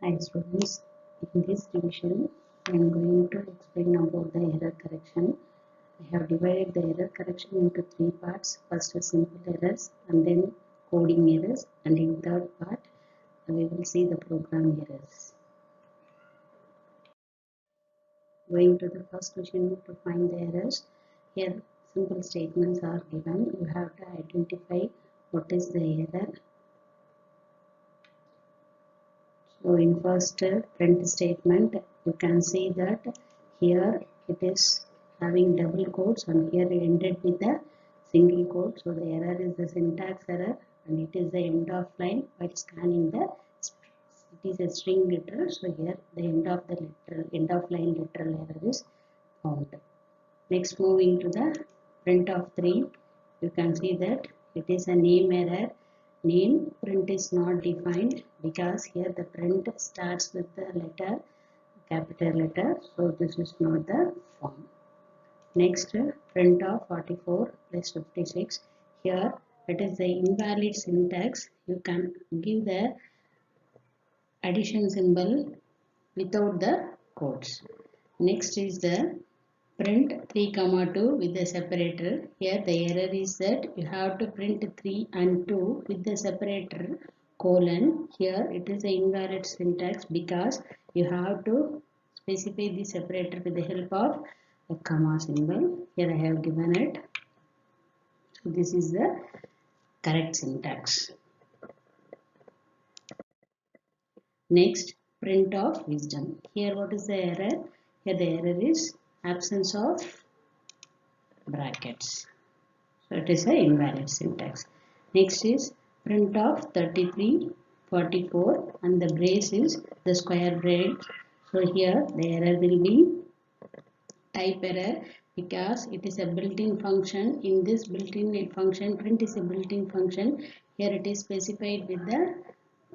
Hi students, in this revision I am going to explain about the error correction. I have divided the error correction into three parts. First simple errors and then coding errors, and in third part we will see the program errors. Going to the first question to find the errors. Here simple statements are given. You have to identify what is the error. So in first print statement, you can see that here it is having double quotes and here it ended with a single quote. So the error is the syntax error and it is the end of line while scanning the it is a string literal. So here the end of the literal end of line literal error is found. Next moving to the print of 3, you can see that it is a name error. Name print is not defined because here the print starts with the letter, capital letter, so this is not the form. Next, print of 44 plus 56. Here it is the invalid syntax. You can give the addition symbol without the quotes. Next is the print 3 comma 2 with the separator. Here the error is that you have to print 3 and 2 with the separator colon. Here it is an invalid syntax because you have to specify the separator with the help of a comma symbol. Here I have given it. So this is the correct syntax. Next, print of wisdom. Here what is the error? Here the error is absence of brackets. So it is an invalid syntax. Next is print of 33, 44 and the brace is the square brace. So here the error will be type error because it is a built-in function. In this built-in function, print is a built-in function. Here it is specified with the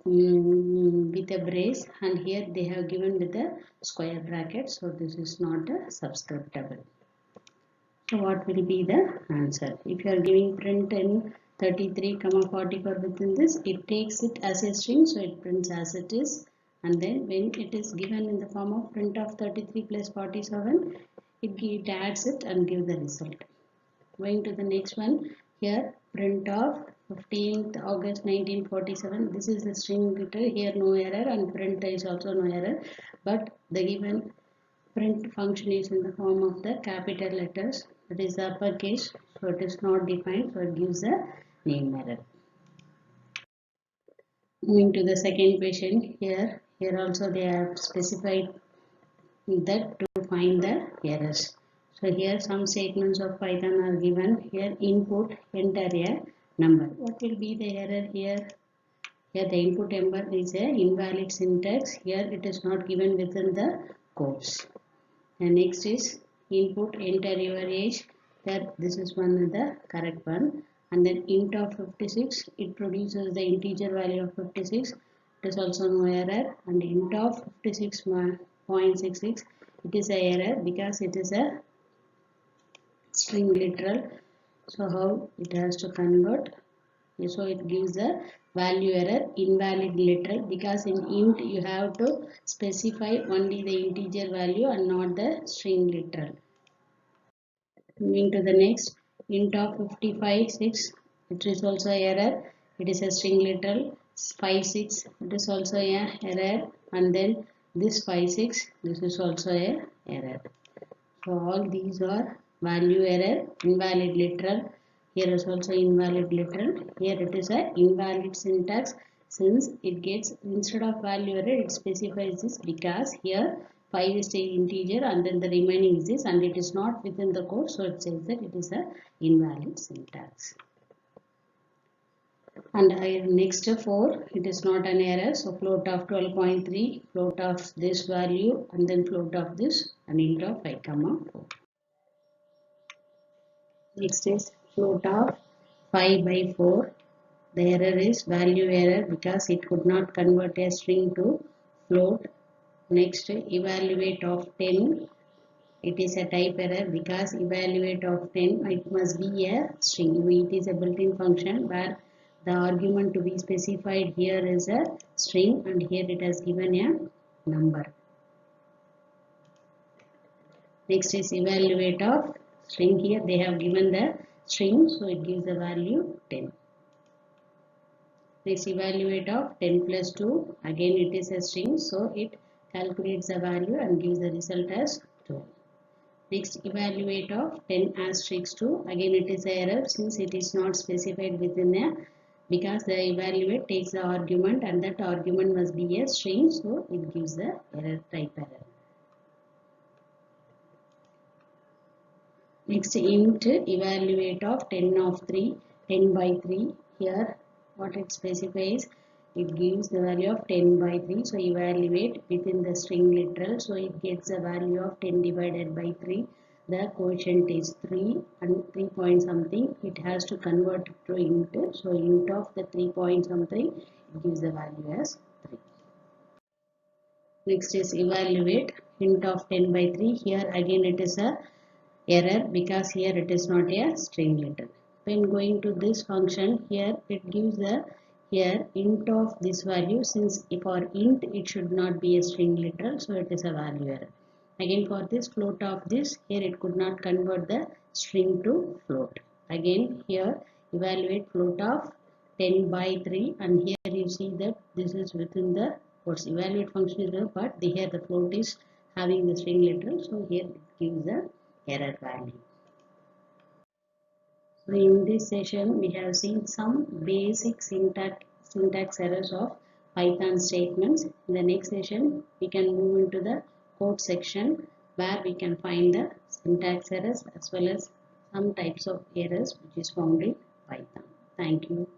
with a brace and here they have given with a square bracket. So this is not a subscriptable. So what will be the answer? If you are giving print in 33, 44 within this, it takes it as a string, so it prints as it is. And then when it is given in the form of print of 33 plus 47, it adds it and give the result. Going to the next one, here print of 15th August 1947. This is the string literal. Here no error and print is also no error, but the given print function is in the form of the capital letters, that is the uppercase, so it is not defined, so it gives a name error. Moving to the second question, here also they have specified that to find the errors. So here some statements of Python are given. Here input enter a number. What will be the error here? Here the input number is a invalid syntax. Here it is not given within the quotes. And next is input enter your age. Here this is one of the correct one. And then int of 56, it produces the integer value of 56. It is also no error. And int of 56.66, it is a error because it is a string literal. So how it has to convert? So it gives a value error invalid literal because in int you have to specify only the integer value and not the string literal. Moving to the next, int of 55.6, it is also error. It is a string literal. 5.6, it is also a error, and then this 5.6, this is also a error. So all these are value error, invalid literal. Here is also invalid literal. Here it is a invalid syntax since it gets instead of value error it specifies this because here 5 is the integer and then the remaining is this and it is not within the code, so it says that it is a invalid syntax. And next 4, it is not an error, so float of 12.3, float of this value and then float of this and int of 5, 4. Next is float of 5 by 4. The error is value error because it could not convert a string to float. Next, evaluate of 10. It is a type error because evaluate of 10, it must be a string. It is a built-in function where the argument to be specified here is a string, and here it has given a number. Next is evaluate of string. Here they have given the string, so it gives the value 10. Next, evaluate of 10 plus 2. Again it is a string, so it calculates the value and gives the result as 12. Next, evaluate of 10 asterisk 2. Again it is an error since it is not specified within a, because the evaluate takes the argument and that argument must be a string, so it gives the error, type error. Next, int evaluate of 10 of 3, 10 by 3. Here what it specifies, it gives the value of 10 by 3. So evaluate within the string literal, so it gets a value of 10 divided by 3. The quotient is 3 and 3 point something. It has to convert to int. So int of the 3 point something, it gives the value as 3. Next is evaluate int of 10 by 3. Here again it is a error because here it is not a string literal. When going to this function, here it gives the here int of this value, since for int it should not be a string literal, so it is a value error. Again for this float of this, here it could not convert the string to float. Again here evaluate float of 10 by 3, and here you see that this is within the what's evaluate function is there, but here the float is having the string literal, so here it gives the error value. So in this session we have seen some basic syntax errors of Python statements. In the next session we can move into the code section where we can find the syntax errors as well as some types of errors which is found in Python. Thank you.